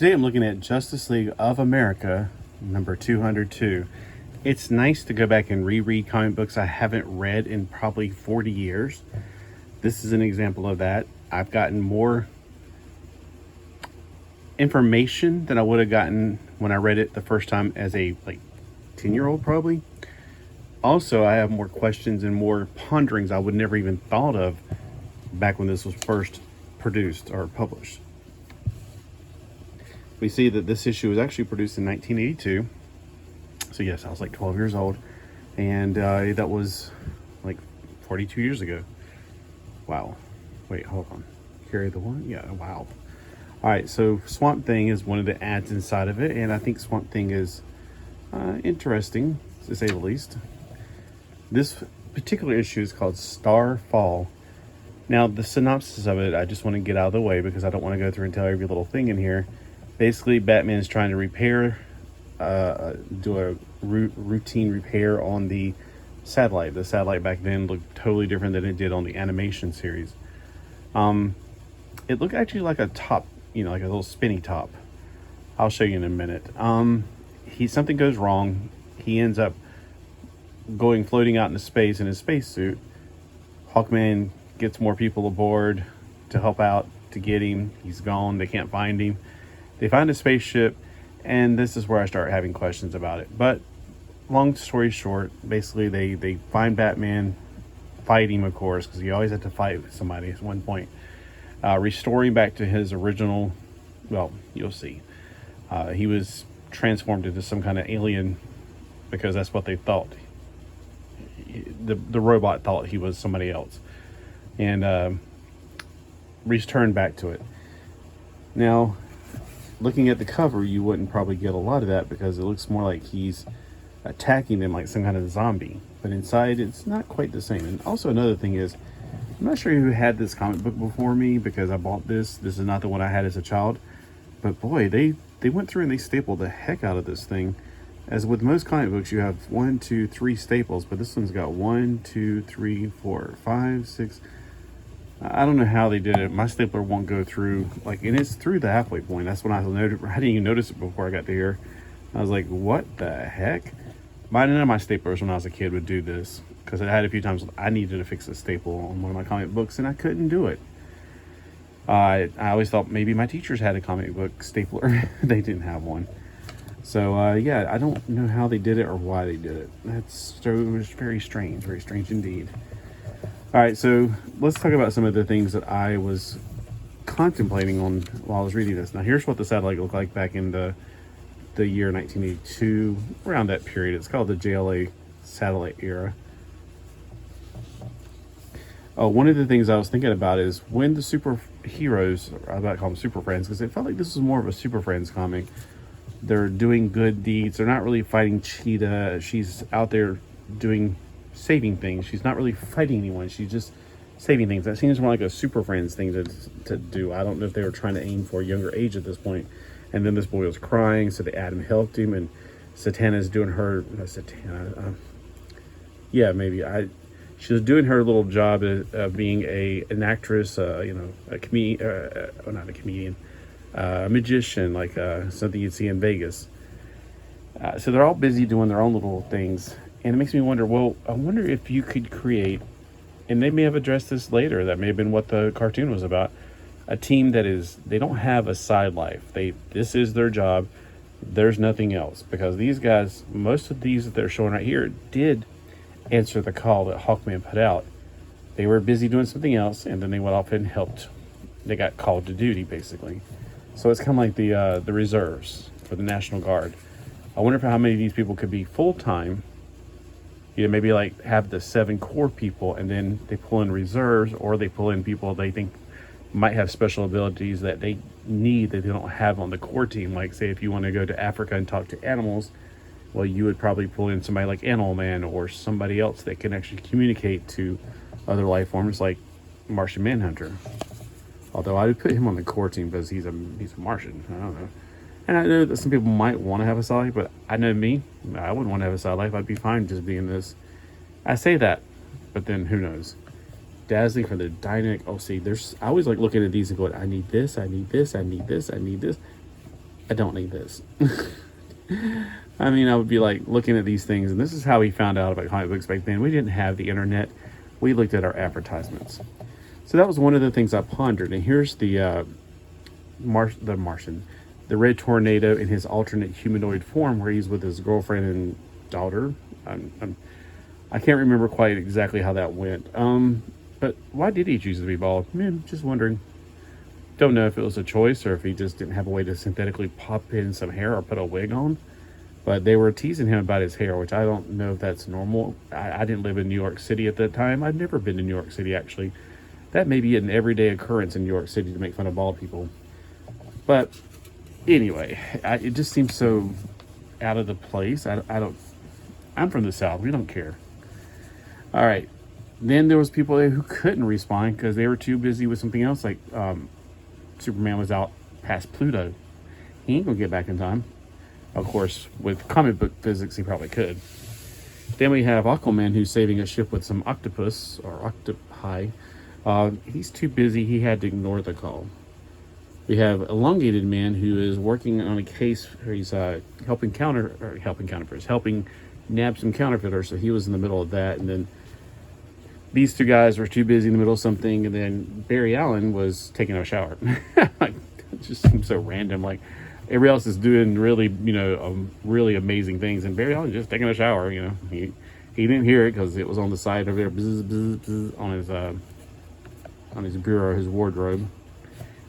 Today I'm looking at Justice League of America, number 202. It's nice to go back and reread comic books I haven't read in probably 40 years. This is an example of that. I've gotten more information than I would have gotten when I read it the first time as a 10-year-old probably. Also, I have more questions and more ponderings I would never even thought of back when this was first produced or published. We see that this issue was actually produced in 1982. So yes, I was like 12 years old. And that was like 42 years ago. Wow. Wait, hold on. Carry the one? Yeah, wow. All right, so Swamp Thing is one of the ads inside of it. And I think Swamp Thing is interesting, to say the least. This particular issue is called Starfall. Now, the synopsis of it, I just want to get out of the way because I don't want to go through and tell every little thing in here. Basically, Batman is trying to repair, do a routine repair on the satellite. The satellite back then looked totally different than it did on the animation series. It looked actually like a top, like a little spinny top. I'll show you in a minute. Something goes wrong. He ends up floating out into space in his spacesuit. Hawkman gets more people aboard to help out to get him. He's gone. They can't find him. They find a spaceship, and this is where I start having questions about it. But long story short, basically they find Batman, fight him, of course, because you always have to fight with somebody at one point. Restore him back to his original, well, you'll see. He was transformed into some kind of alien because that's what they thought. The robot thought he was somebody else. And returned back to it. Now, looking at the cover, you wouldn't probably get a lot of that because it looks more like he's attacking them like some kind of zombie. But inside, it's not quite the same. And also another thing is, I'm not sure who had this comic book before me because I bought this. This is not the one I had as a child. But boy, they went through and they stapled the heck out of this thing. As with most comic books, you have 1, 2, 3 staples. But this one's got 1, 2, 3, 4, 5, 6... I don't know how they did it. My stapler won't go through, and it's through the halfway point. That's when I noticed. I didn't even notice it before I got to here. I was like, what the heck? None of my staplers when I was a kid would do this, because I had a few times I needed to fix a staple on one of my comic books, and I couldn't do it. I always thought maybe my teachers had a comic book stapler. They didn't have one. So, yeah, I don't know how they did it or why they did it. It was very strange indeed. All right, so let's talk about some of the things that I was contemplating on while I was reading this. Now, here's what the satellite looked like back in the year 1982, around that period. It's called the JLA satellite era. One of the things I was thinking about is when the superheroes, I'm about to call them Super Friends, because it felt like this was more of a Super Friends comic. They're doing good deeds. They're not really fighting Cheetah. She's out there saving things. She's not really fighting anyone. She's just saving things. That seems more like a Super Friends thing to do. I don't know if they were trying to aim for a younger age at this point. And then this boy was crying, so the Adam helped him, and Satana's doing her she was doing her little job of being an actress, a comedian, not a comedian, a magician, like something you'd see in Vegas. So they're all busy doing their own little things. And it makes me wonder, I wonder if you could create, and they may have addressed this later, that may have been what the cartoon was about, a team that they don't have a side life. This is their job. There's nothing else. Because these guys, most of these that they're showing right here, did answer the call that Hawkman put out. They were busy doing something else, and then they went off and helped. They got called to duty, basically. So it's kind of like the reserves for the National Guard. I wonder how many of these people could be full-time. Maybe have the 7 core people, and then they pull in reserves, or they pull in people they think might have special abilities that they need that they don't have on the core team. Like, say, if you want to go to Africa and talk to animals, well, you would probably pull in somebody like Animal Man or somebody else that can actually communicate to other life forms like Martian Manhunter. Although I would put him on the core team because he's a Martian. I don't know. And I know that some people might want to have a side life, but I know me, I wouldn't want to have a side life. I'd be fine just being this. I say that, but then who knows? Dazzling for the dynamic. Oh, see, I always like looking at these and going, I need this, I need this, I need this, I need this. I don't need this. I mean, I would be like looking at these things, and this is how we found out about comic books back then. We didn't have the internet. We looked at our advertisements. So that was one of the things I pondered. And here's the Martian, the red tornado in his alternate humanoid form, where he's with his girlfriend and daughter. I can't remember quite exactly how that went. But why did he choose to be bald? Just wondering. Don't know if it was a choice or if he just didn't have a way to synthetically pop in some hair or put a wig on. But they were teasing him about his hair, which I don't know if that's normal. I didn't live in New York City at that time. I'd never been to New York City, actually. That may be an everyday occurrence in New York City to make fun of bald people. But anyway, it just seems so out of the place. I'm from the South. We don't care. All right. Then there was people who couldn't respond because they were too busy with something else. Like Superman was out past Pluto. He ain't gonna get back in time. Of course, with comic book physics, he probably could. Then we have Aquaman, who's saving a ship with some octopus or octopi. He's too busy. He had to ignore the call. We have Elongated Man, who is working on a case where he's helping nab some counterfeiters. So he was in the middle of that, and then these two guys were too busy in the middle of something, and then Barry Allen was taking a shower. Like, it just seems so random. Like, everybody else is doing really, really amazing things, and Barry Allen just taking a shower. He didn't hear it because it was on the side over there, bzz, bzz, bzz, on his bureau, his wardrobe.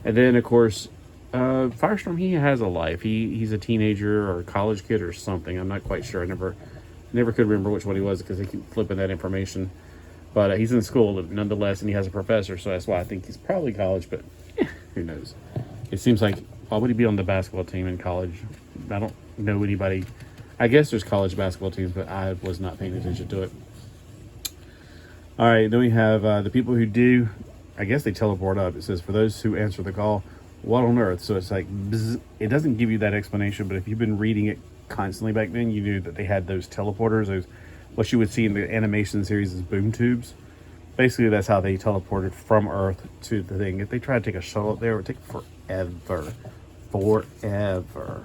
And then, of course, Firestorm. He has a life. He's a teenager or a college kid or something. I'm not quite sure. I never could remember which one he was because they keep flipping that information. But he's in school nonetheless, and he has a professor, so that's why I think he's probably college, but who knows. It seems like, why would he be on the basketball team in college? I don't know anybody. I guess there's college basketball teams, but I was not paying attention to it. All right, then we have the people who do, I guess they teleport up. It says, for those who answer the call, what on earth? So it's like, bzz. It doesn't give you that explanation, but if you've been reading it constantly back then, you knew that they had those teleporters, what you would see in the animation series is boom tubes. Basically, that's how they teleported from Earth to the thing. If they try to take a shuttle up there, it would take forever.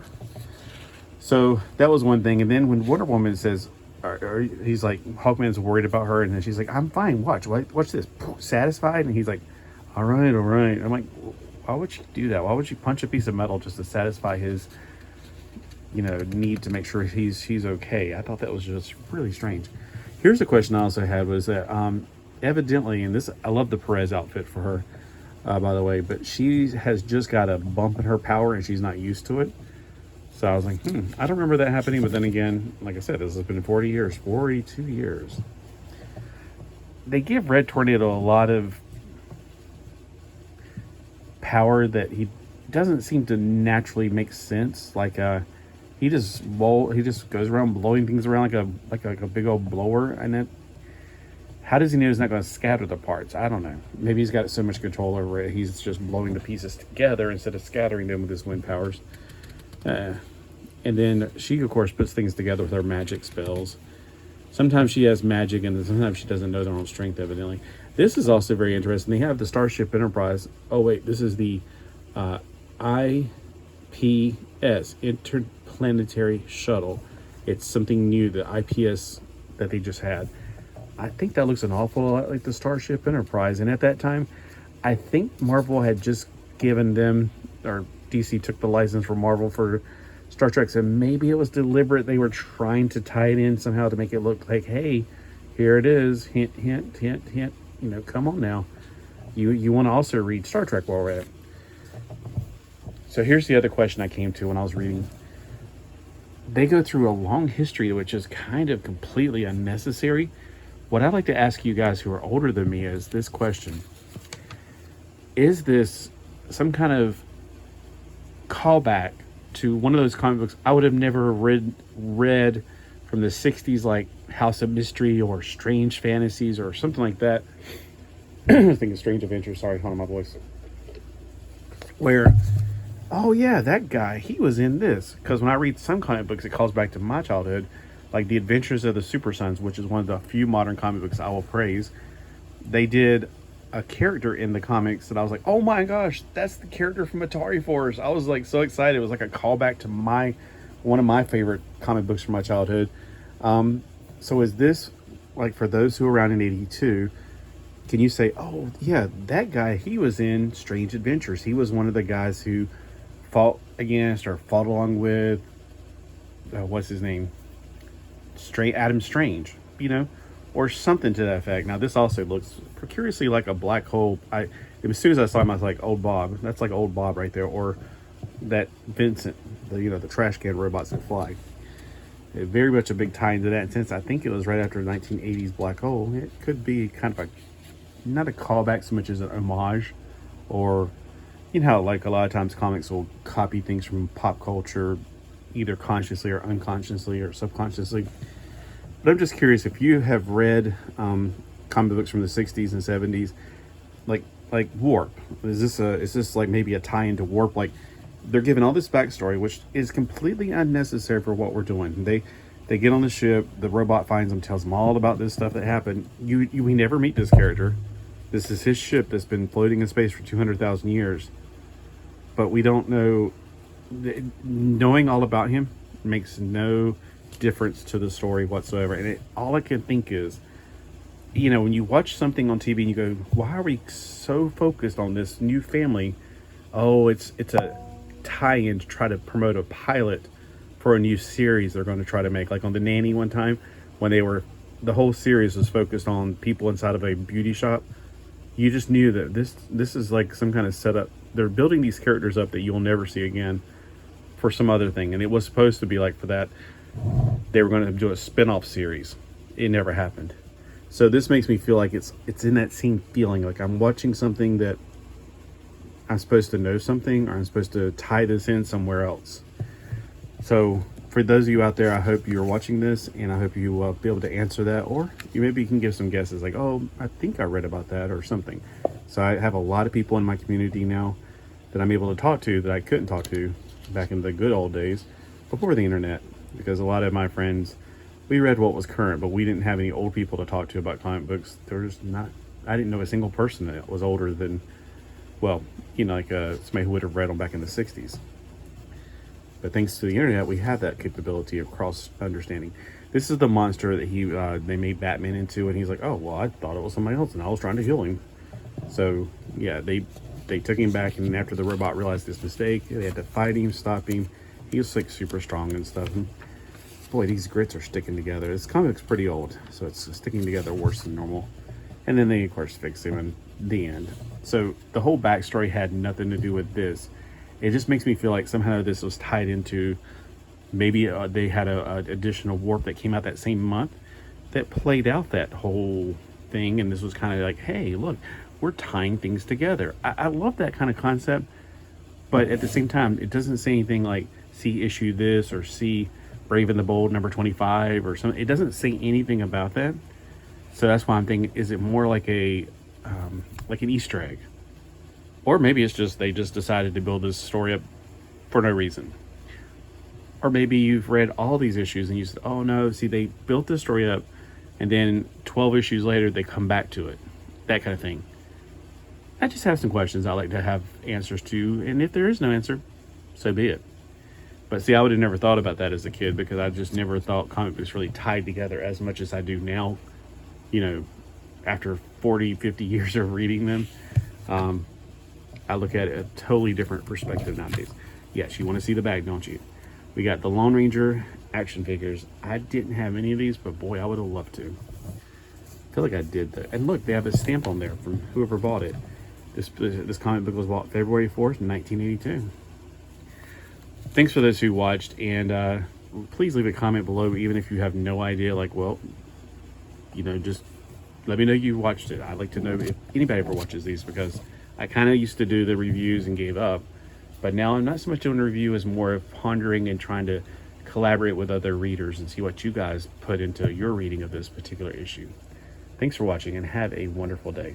So that was one thing. And then when Wonder Woman says, or he's like, Hawkman's worried about her, and then she's like, I'm fine, watch this. Satisfied? And he's like, all right. I'm like, why would she do that? Why would she punch a piece of metal just to satisfy his need to make sure he's okay? I thought that was just really strange. Here's a question I also had was that evidently, and this, I love the Perez outfit for her, by the way, but she has just got a bump in her power and she's not used to it. So I was like, I don't remember that happening. But then again, like I said, this has been 42 years. They give Red Tornado a lot of power that he doesn't seem to naturally make sense. Like he just goes around blowing things around like a big old blower, and then how does he know he's not going to scatter the parts? I don't know. Maybe he's got so much control over it, he's just blowing the pieces together instead of scattering them with his wind powers. And then she, of course, puts things together with her magic spells. Sometimes she has magic, and sometimes she doesn't know their own strength, evidently. This is also very interesting. They have the Starship Enterprise. Oh, wait, this is the IPS, Interplanetary Shuttle. It's something new, the IPS that they just had. I think that looks an awful lot like the Starship Enterprise. And at that time, I think Marvel had just given them, or DC took the license from Marvel for Star Trek, so maybe it was deliberate. They were trying to tie it in somehow to make it look like, hey, here it is, hint, hint, hint, hint. Come on now. You want to also read Star Trek while we're at it. So here's the other question I came to when I was reading. They go through a long history, which is kind of completely unnecessary. What I'd like to ask you guys who are older than me is this question. Is this some kind of callback to one of those comic books I would have never read from the 60s, like House of Mystery or Strange Fantasies or something like that? I was thinking Strange Adventures. Sorry, hold on, my voice. Where, oh yeah, that guy, he was in this. Because when I read some comic books, it calls back to my childhood, like The Adventures of the Super Sons, which is one of the few modern comic books I will praise. They did a character in the comics that I was like, oh my gosh, that's the character from Atari Force. I was like so excited. It was like a callback to one of my favorite comic books from my childhood. So is this, like, for those who were around in 82, can you say, oh yeah, that guy, he was in Strange Adventures. He was one of the guys who fought against or fought along with, what's his name? Adam Strange, you know, or something to that effect. Now, this also looks curiously like a black hole. As soon as I saw him, I was like, old Bob. That's like old Bob right there. Or that Vincent, the trash can robots that fly. Very much a big tie into that. And since I think it was right after the 1980s black hole, it could be kind of not a callback so much as an homage, or you know how like a lot of times comics will copy things from pop culture, either consciously or unconsciously or subconsciously. But I'm just curious if you have read comic books from the 60s and 70s, like Warp. Is this like maybe a tie into Warp? Like they're giving all this backstory, which is completely unnecessary for what we're doing. They get on the ship, the robot finds them, tells them all about this stuff that happened. We never meet this character. This is his ship that's been floating in space for 200,000 years. But we don't know. Knowing all about him makes no difference to the story whatsoever. And all I can think is, you know, when you watch something on TV and you go, why are we so focused on this new family? Oh, it's a tie-in to try to promote a pilot for a new series they're going to try to make. Like on The Nanny one time, when the whole series was focused on people inside of a beauty shop. You just knew that this is like some kind of setup. They're building these characters up that you'll never see again for some other thing. And it was supposed to be like for that, they were going to do a spin-off series. It never happened. So this makes me feel like it's in that same feeling. Like I'm watching something that I'm supposed to know something, or I'm supposed to tie this in somewhere else. So for those of you out there, I hope you're watching this, and I hope you will be able to answer that, or maybe you can give some guesses like, oh, I think I read about that or something. So I have a lot of people in my community now that I'm able to talk to that I couldn't talk to back in the good old days before the internet, because a lot of my friends, we read what was current, but we didn't have any old people to talk to about comic books. I didn't know a single person that was older than, well, you know, like somebody who would have read them back in the 60s. But thanks to the internet, we have that capability of cross understanding. This is the monster that they made Batman into, and he's like, oh, well, I thought it was somebody else, and I was trying to heal him. So, yeah, they took him back, and after the robot realized his mistake, they had to fight him, stop him. He was like super strong and stuff. And boy, these grits are sticking together. This comic's pretty old, so it's sticking together worse than normal. And then they, of course, fix him in the end. So the whole backstory had nothing to do with this. It just makes me feel like somehow this was tied into maybe they had an additional Warp that came out that same month that played out that whole thing. And this was kind of like, hey, look, we're tying things together. I love that kind of concept. But at the same time, it doesn't say anything like see issue this or see Brave and the Bold number 25 or something. It doesn't say anything about that. So that's why I'm thinking, is it more like an Easter egg? Or maybe it's just they just decided to build this story up for no reason. Or maybe you've read all these issues and you said, oh no, see, they built this story up and then 12 issues later they come back to it. That kind of thing. I just have some questions I'd like to have answers to, and if there is no answer, so be it. But see, I would have never thought about that as a kid, because I just never thought comic books really tied together as much as I do now, you know, after 40, 50 years of reading them. I look at it a totally different perspective nowadays. Yes, you want to see the bag, don't you? We got the Lone Ranger action figures. I didn't have any of these, but boy, I would have loved to. I feel like I did though. And look, they have a stamp on there from whoever bought it. This comic book was bought February 4th, 1982. Thanks for those who watched, and please leave a comment below, even if you have no idea. Like, well, you know, just let me know you watched it. I'd like to know if anybody ever watches these, because I kind of used to do the reviews and gave up. But now I'm not so much doing a review as more of pondering and trying to collaborate with other readers and see what you guys put into your reading of this particular issue. Thanks for watching, and have a wonderful day.